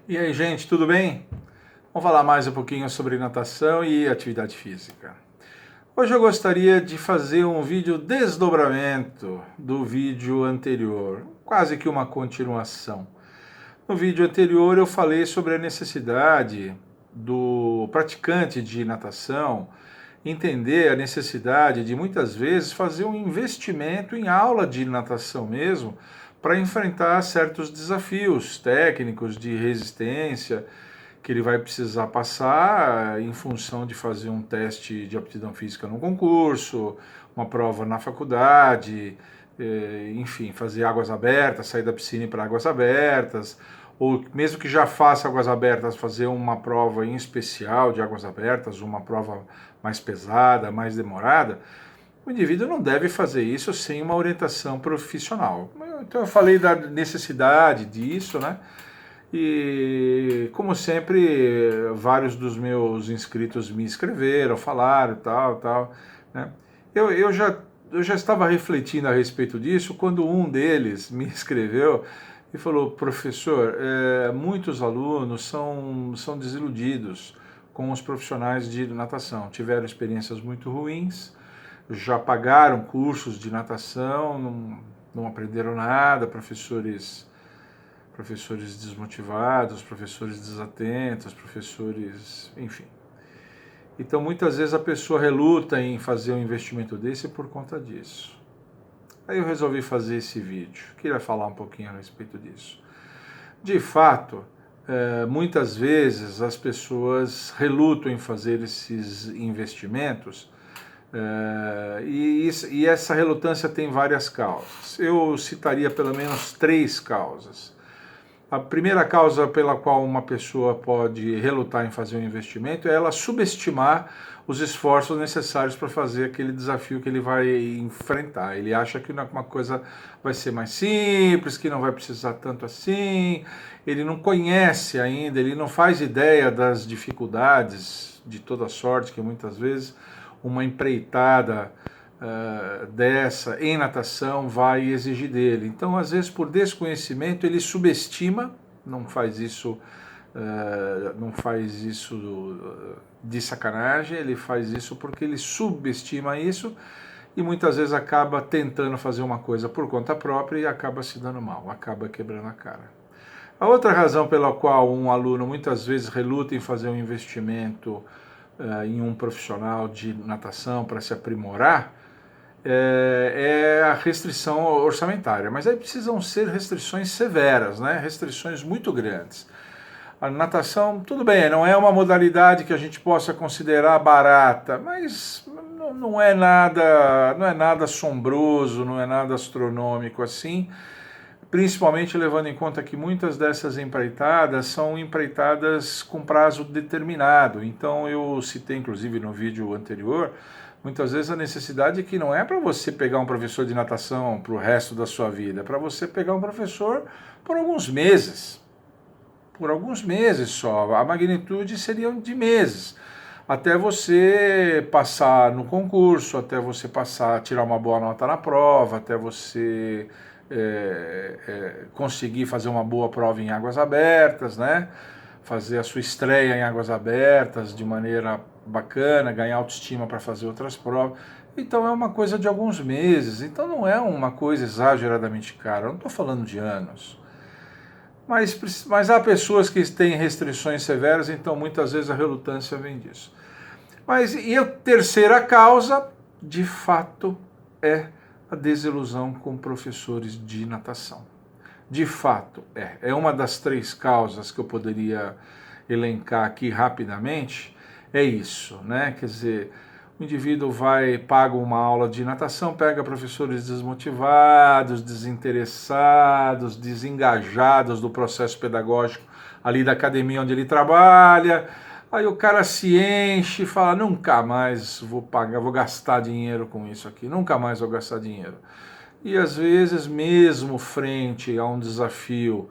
E aí, gente, tudo bem? Vamos falar mais um pouquinho sobre natação e atividade física. Hoje eu gostaria de fazer um vídeo desdobramento do vídeo anterior, quase que uma continuação. No vídeo anterior eu falei sobre a necessidade do praticante de natação entender a necessidade de muitas vezes fazer um investimento em aula de natação mesmo, para enfrentar certos desafios técnicos de resistência que ele vai precisar passar em função de fazer um teste de aptidão física no concurso, uma prova na faculdade, enfim, fazer águas abertas, sair da piscina e ir para águas abertas, ou mesmo que já faça águas abertas, fazer uma prova em especial de águas abertas, uma prova mais pesada, mais demorada. O indivíduo não deve fazer isso sem uma orientação profissional. Então eu falei da necessidade disso, né? E como sempre, vários dos meus inscritos me escreveram, falaram, tal, né? Eu já estava refletindo a respeito disso quando um deles me escreveu e falou: professor, muitos alunos são desiludidos com os profissionais de natação, tiveram experiências muito ruins, já pagaram cursos de natação, não aprenderam nada, professores desmotivados, professores desatentos, professores, enfim. Então muitas vezes a pessoa reluta em fazer um investimento desse por conta disso. Aí eu resolvi fazer esse vídeo, queria falar um pouquinho a respeito disso. De fato, muitas vezes as pessoas relutam em fazer esses investimentos, e essa relutância tem várias causas. Eu citaria pelo menos 3 causas. A primeira causa pela qual uma pessoa pode relutar em fazer um investimento é ela subestimar os esforços necessários para fazer aquele desafio que ele vai enfrentar. Ele acha que uma coisa vai ser mais simples, que não vai precisar tanto assim, ele não conhece ainda, ele não faz ideia das dificuldades de toda sorte que muitas vezes uma empreitada dessa em natação vai exigir dele. Então, às vezes, por desconhecimento, ele subestima, não faz isso de sacanagem, ele faz isso porque ele subestima isso e muitas vezes acaba tentando fazer uma coisa por conta própria e acaba se dando mal, acaba quebrando a cara. A outra razão pela qual um aluno muitas vezes reluta em fazer um investimento em um profissional de natação para se aprimorar é a restrição orçamentária, mas aí precisam ser restrições severas, né? Restrições muito grandes. A natação, tudo bem, não é uma modalidade que a gente possa considerar barata, mas não é nada assombroso, não é nada astronômico assim, principalmente levando em conta que muitas dessas empreitadas são empreitadas com prazo determinado. Então eu citei inclusive no vídeo anterior, muitas vezes a necessidade que não é para você pegar um professor de natação para o resto da sua vida, é para você pegar um professor por alguns meses só, a magnitude seria de meses, até você passar no concurso, até você passar, tirar uma boa nota na prova, até você conseguir fazer uma boa prova em águas abertas, né? Fazer a sua estreia em águas abertas de maneira bacana, ganhar autoestima para fazer outras provas. Então é uma coisa de alguns meses, então não é uma coisa exageradamente cara, eu não estou falando de anos. Mas há pessoas que têm restrições severas, então muitas vezes a relutância vem disso. Mas e a terceira causa, de fato, é a desilusão com professores de natação. De fato, é uma das 3 causas que eu poderia elencar aqui rapidamente, é isso, né? Quer dizer, o indivíduo paga uma aula de natação, pega professores desmotivados, desinteressados, desengajados do processo pedagógico ali da academia onde ele trabalha, aí o cara se enche e fala: nunca mais vou pagar, vou gastar dinheiro com isso aqui, nunca mais vou gastar dinheiro. E às vezes, mesmo frente a um desafio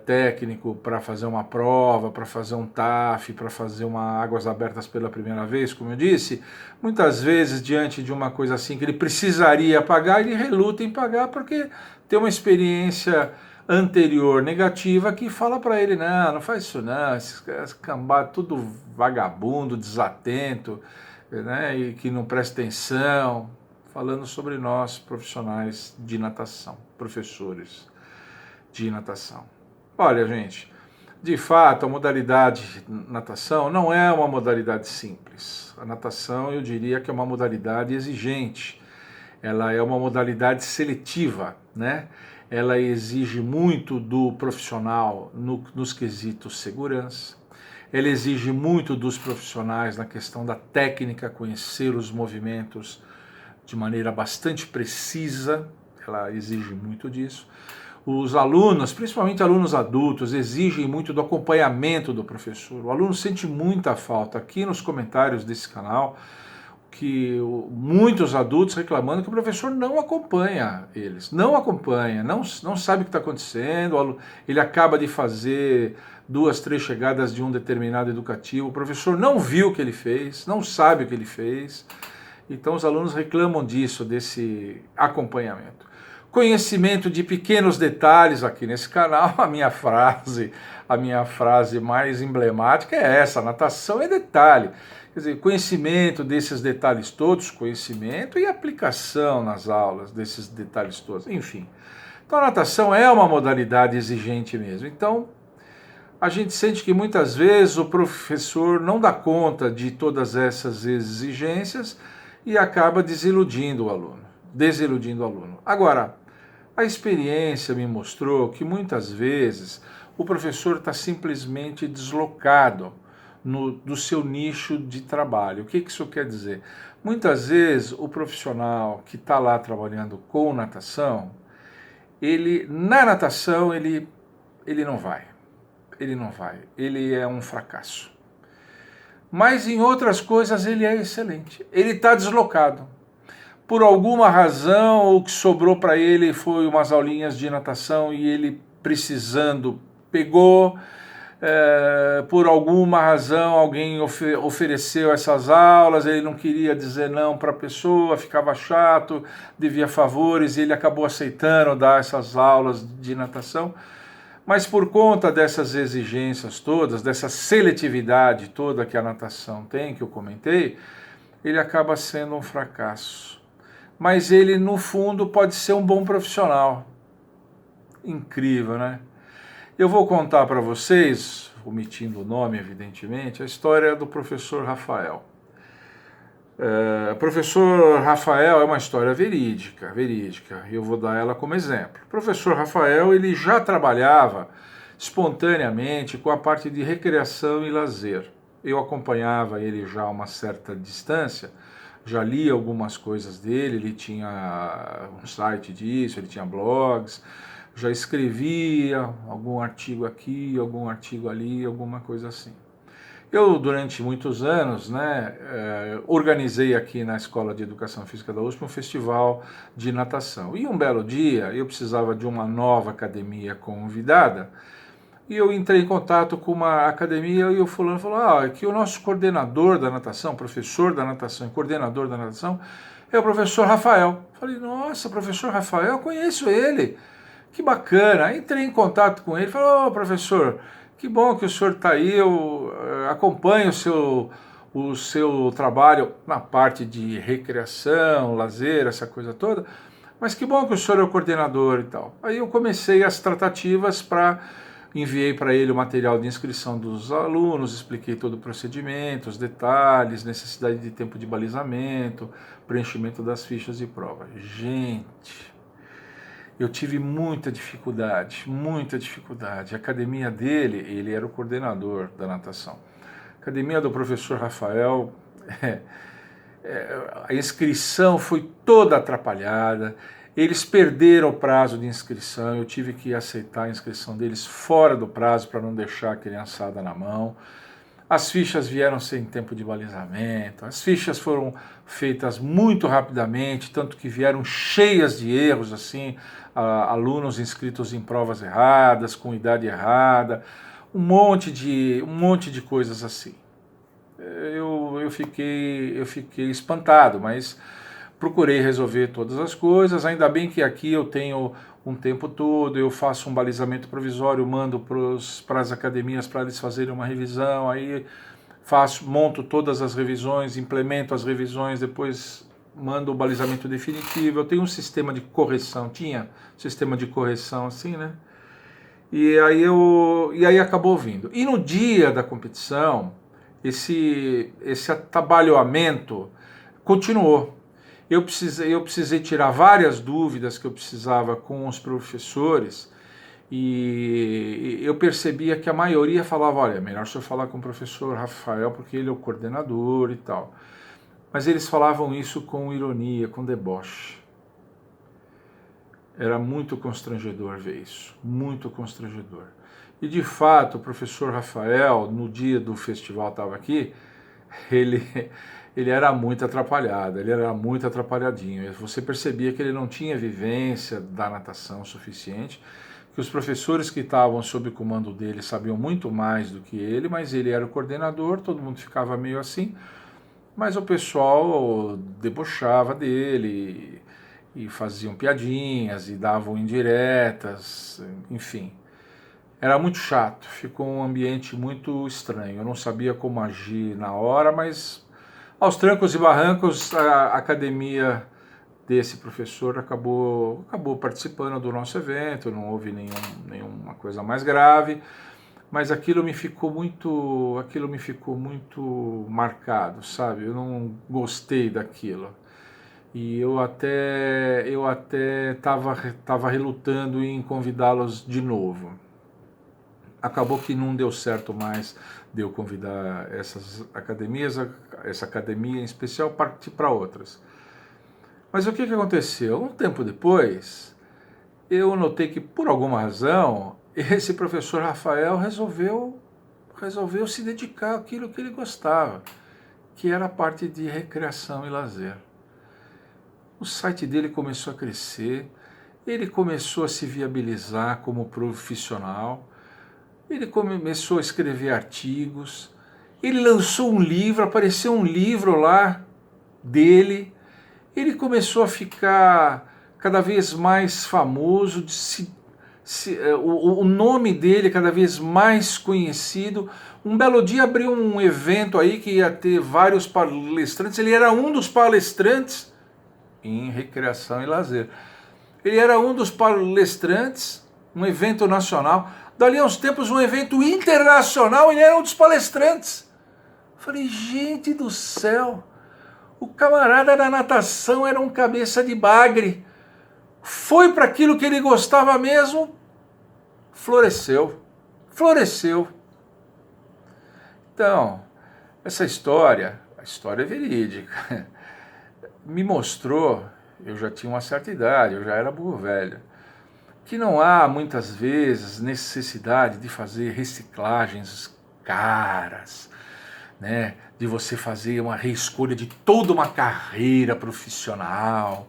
técnico para fazer uma prova, para fazer um TAF, para fazer uma águas abertas pela primeira vez, como eu disse, muitas vezes diante de uma coisa assim que ele precisaria pagar, ele reluta em pagar porque tem uma experiência anterior negativa que fala para ele, não faz isso não, esse cambá tudo vagabundo, desatento, né, e que não presta atenção, falando sobre nós, profissionais de natação, professores de natação. Olha, gente, de fato, a modalidade natação não é uma modalidade simples. A natação, eu diria que é uma modalidade exigente. Ela é uma modalidade seletiva, né? Ela exige muito do profissional nos quesitos segurança. Ela exige muito dos profissionais na questão da técnica, conhecer os movimentos de maneira bastante precisa. Ela exige muito disso. Os alunos, principalmente alunos adultos, exigem muito do acompanhamento do professor. O aluno sente muita falta. Aqui nos comentários desse canal, que muitos adultos reclamando que o professor não acompanha eles, não acompanha, não sabe o que está acontecendo, ele acaba de fazer 2, 3 chegadas de um determinado educativo, o professor não viu o que ele fez, não sabe o que ele fez, então os alunos reclamam disso, desse acompanhamento. Conhecimento de pequenos detalhes aqui nesse canal, a minha frase mais emblemática é essa: natação é detalhe. Quer dizer, conhecimento desses detalhes todos, conhecimento e aplicação nas aulas desses detalhes todos, enfim. Então a natação é uma modalidade exigente mesmo. Então a gente sente que muitas vezes o professor não dá conta de todas essas exigências e acaba desiludindo o aluno. Agora, a experiência me mostrou que muitas vezes o professor está simplesmente deslocado do seu nicho de trabalho. O que isso quer dizer? Muitas vezes o profissional que está lá trabalhando com natação, na natação ele não vai, ele é um fracasso. Mas em outras coisas ele é excelente, ele está deslocado. Por alguma razão, o que sobrou para ele foi umas aulinhas de natação e ele precisando pegou. Por alguma razão alguém ofereceu essas aulas, ele não queria dizer não para a pessoa, ficava chato, devia favores e ele acabou aceitando dar essas aulas de natação. Mas por conta dessas exigências todas, dessa seletividade toda que a natação tem, que eu comentei, ele acaba sendo um fracasso. Mas ele, no fundo, pode ser um bom profissional. Incrível, né? Eu vou contar para vocês, omitindo o nome, evidentemente, a história do professor Rafael. Professor Rafael é uma história verídica, e eu vou dar ela como exemplo. O professor Rafael, ele já trabalhava espontaneamente com a parte de recreação e lazer. Eu acompanhava ele já a uma certa distância, já li algumas coisas dele, ele tinha um site disso, ele tinha blogs, já escrevia algum artigo aqui, algum artigo ali, alguma coisa assim. Eu, durante muitos anos, organizei aqui na Escola de Educação Física da USP um festival de natação. E um belo dia, eu precisava de uma nova academia convidada, e eu entrei em contato com uma academia e o fulano falou, que o nosso coordenador da natação, professor da natação e coordenador da natação, é o professor Rafael. Falei, nossa, professor Rafael, eu conheço ele. Que bacana. Aí entrei em contato com ele, falei, professor, que bom que o senhor está aí, eu acompanho o seu trabalho na parte de recreação, lazer, essa coisa toda, mas que bom que o senhor é o coordenador e tal. Aí eu comecei as tratativas enviei para ele o material de inscrição dos alunos, expliquei todo o procedimento, os detalhes, necessidade de tempo de balizamento, preenchimento das fichas de prova. Gente, eu tive muita dificuldade, muita dificuldade. A academia dele, ele era o coordenador da natação. A academia do professor Rafael, a inscrição foi toda atrapalhada, eles perderam o prazo de inscrição, eu tive que aceitar a inscrição deles fora do prazo para não deixar a criançada na mão. As fichas vieram sem tempo de balizamento, as fichas foram feitas muito rapidamente, tanto que vieram cheias de erros, assim, alunos inscritos em provas erradas, com idade errada, um monte de coisas assim. Eu fiquei espantado, mas procurei resolver todas as coisas. Ainda bem que aqui eu tenho um tempo todo, eu faço um balizamento provisório, mando para as academias para eles fazerem uma revisão, aí monto todas as revisões, implemento as revisões, depois mando o balizamento definitivo. Eu tenho um sistema de correção, tinha sistema de correção assim, né? E aí acabou vindo. E no dia da competição, esse atabalhoamento continuou. Eu precisei tirar várias dúvidas que eu precisava com os professores, e eu percebia que a maioria falava, olha, é melhor você falar com o professor Rafael porque ele é o coordenador e tal. Mas eles falavam isso com ironia, com deboche. Era muito constrangedor ver isso, muito constrangedor. E de fato, o professor Rafael, no dia do festival, estava aqui, ele era muito atrapalhado, ele era muito atrapalhadinho. Você percebia que ele não tinha vivência da natação suficiente, que os professores que estavam sob o comando dele sabiam muito mais do que ele, mas ele era o coordenador, todo mundo ficava meio assim, mas o pessoal debochava dele e faziam piadinhas e davam indiretas, enfim. Era muito chato, ficou um ambiente muito estranho. Eu não sabia como agir na hora, mas aos trancos e barrancos a academia desse professor acabou participando do nosso evento, não houve nenhuma coisa mais grave, mas aquilo me ficou muito marcado, sabe? Eu não gostei daquilo. E eu até estava relutando em convidá-los de novo. Acabou que não deu certo mais de eu convidar essas academias, essa academia em especial, partir para outras. Mas o que aconteceu? Um tempo depois, eu notei que, por alguma razão, esse professor Rafael resolveu se dedicar àquilo que ele gostava, que era a parte de recreação e lazer. O site dele começou a crescer, ele começou a se viabilizar como profissional, ele começou a escrever artigos, ele lançou um livro, apareceu um livro lá dele, ele começou a ficar cada vez mais famoso, o nome dele cada vez mais conhecido. Um belo dia abriu um evento aí que ia ter vários palestrantes, ele era um dos palestrantes em recreação e lazer. Ele era um dos palestrantes, um evento nacional. Dali a uns tempos, um evento internacional, ele era um dos palestrantes. Falei, gente do céu, o camarada da natação era um cabeça de bagre. Foi para aquilo que ele gostava mesmo, floresceu. Então, essa história, a história é verídica, me mostrou, eu já tinha uma certa idade, eu já era burro velho, que não há muitas vezes necessidade de fazer reciclagens caras, né? De você fazer uma reescolha de toda uma carreira profissional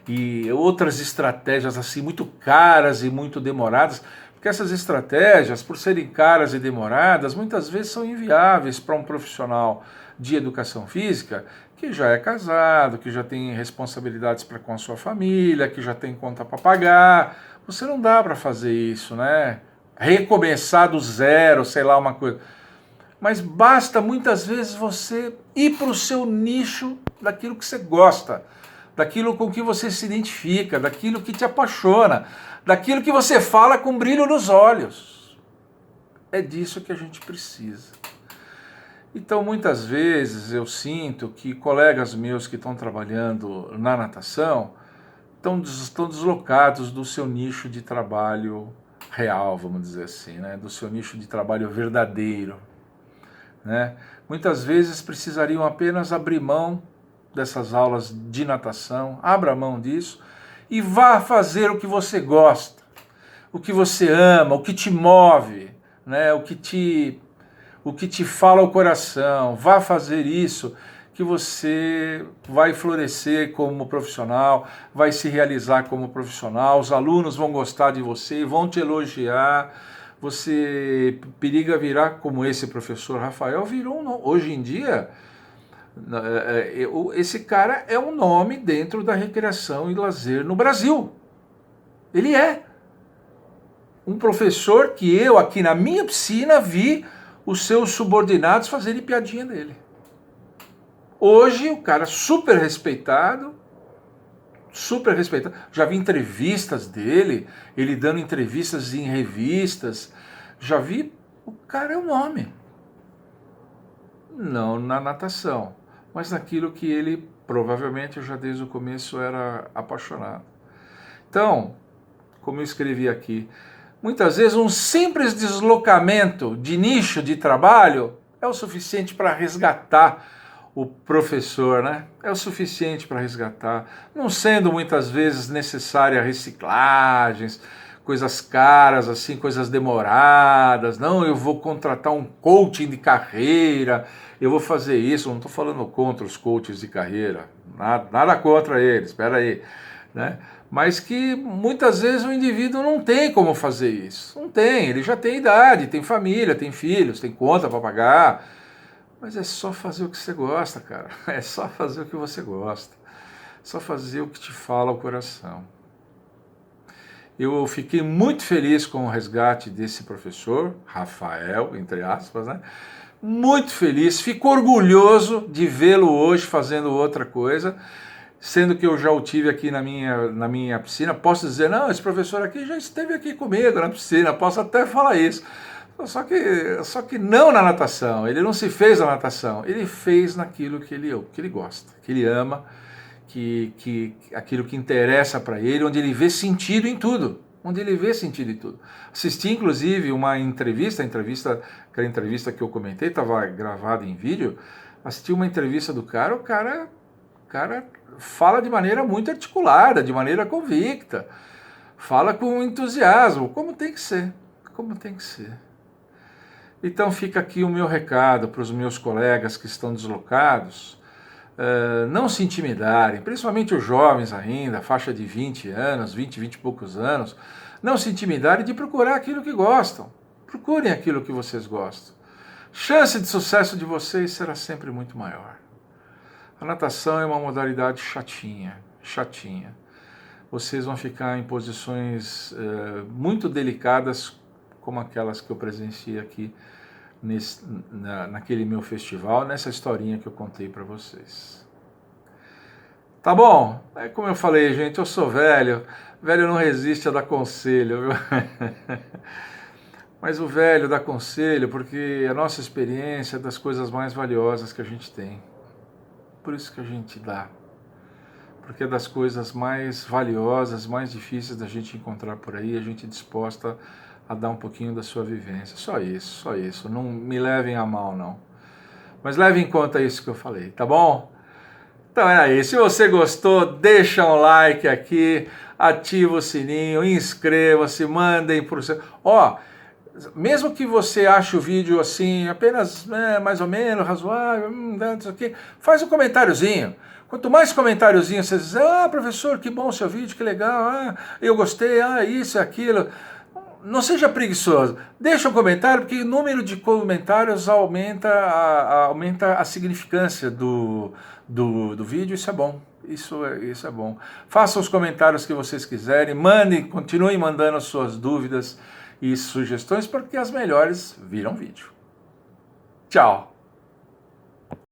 e outras estratégias assim muito caras e muito demoradas, porque essas estratégias, por serem caras e demoradas, muitas vezes são inviáveis para um profissional de educação física que já é casado, que já tem responsabilidades para com a sua família, que já tem conta para pagar. Você não dá para fazer isso, né? Recomeçar do zero, sei lá, uma coisa. Mas basta muitas vezes você ir para o seu nicho daquilo que você gosta, daquilo com que você se identifica, daquilo que te apaixona, daquilo que você fala com brilho nos olhos. É disso que a gente precisa. Então, muitas vezes eu sinto que colegas meus que estão trabalhando na natação estão deslocados do seu nicho de trabalho real, vamos dizer assim, né? Do seu nicho de trabalho verdadeiro, né? Muitas vezes precisariam apenas abrir mão dessas aulas de natação, abra mão disso e vá fazer o que você gosta, o que você ama, o que te move, né? o que te fala ao coração. Vá fazer isso, que você vai florescer como profissional, vai se realizar como profissional, os alunos vão gostar de você, vão te elogiar, você periga virar como esse professor Rafael virou. Hoje em dia, esse cara é um nome dentro da recreação e lazer no Brasil. Ele é um professor que eu, aqui na minha piscina, vi os seus subordinados fazerem piadinha dele. Hoje, o cara super respeitado, já vi entrevistas dele, ele dando entrevistas em revistas, já vi, o cara é um nome. Não na natação, mas naquilo que ele, provavelmente, já desde o começo era apaixonado. Então, como eu escrevi aqui, muitas vezes um simples deslocamento de nicho de trabalho é o suficiente para resgatar o professor, né? É o suficiente para resgatar, não sendo muitas vezes necessária reciclagens, coisas caras, assim, coisas demoradas. Não, eu vou contratar um coaching de carreira, eu vou fazer isso. Não estou falando contra os coaches de carreira, nada contra eles, espera aí, né? Mas que muitas vezes o indivíduo não tem como fazer isso. Não tem, ele já tem idade, tem família, tem filhos, tem conta para pagar. Mas é só fazer o que você gosta, cara. É só fazer o que você gosta. Só fazer o que te fala o coração. Eu fiquei muito feliz com o resgate desse professor, Rafael, entre aspas, né? Muito feliz, fico orgulhoso de vê-lo hoje fazendo outra coisa, sendo que eu já o tive aqui na minha piscina. Posso dizer, não, esse professor aqui já esteve aqui comigo na piscina, posso até falar isso. Só que não na natação, ele não se fez na natação, ele fez naquilo que ele gosta, que ele ama, aquilo que interessa para ele, onde ele vê sentido em tudo, Assisti, inclusive, aquela entrevista que eu comentei, estava gravada em vídeo, assisti uma entrevista do cara, o cara fala de maneira muito articulada, de maneira convicta, fala com entusiasmo, como tem que ser. Então fica aqui o meu recado para os meus colegas que estão deslocados, não se intimidarem, principalmente os jovens ainda, faixa de 20 anos, 20 e poucos anos, não se intimidarem de procurar aquilo que gostam. Procurem aquilo que vocês gostam. Chance de sucesso de vocês será sempre muito maior. A natação é uma modalidade chatinha. Vocês vão ficar em posições muito delicadas, como aquelas que eu presenciei aqui naquele meu festival, nessa historinha que eu contei para vocês. Tá bom? Como eu falei, gente, eu sou velho não resiste a dar conselho, viu? Mas o velho dá conselho porque a nossa experiência é das coisas mais valiosas que a gente tem. Por isso que a gente dá. Porque é das coisas mais valiosas, mais difíceis da gente encontrar por aí, a gente é disposta a dar um pouquinho da sua vivência. Só isso. Não me levem a mal, não. Mas levem em conta isso que eu falei, tá bom? Então é aí. Se você gostou, deixa um like aqui, ativa o sininho, inscreva-se, mandem por seu... Mesmo que você ache o vídeo assim, apenas mais ou menos, razoável, isso aqui, faz um comentáriozinho. Quanto mais comentáriozinho você dizer, professor, que bom o seu vídeo, que legal, eu gostei, isso, aquilo. Não seja preguiçoso, deixa um comentário, porque o número de comentários aumenta a significância do vídeo, isso é bom. Isso é bom. Façam os comentários que vocês quiserem, continuem mandando as suas dúvidas e sugestões, porque as melhores viram vídeo. Tchau!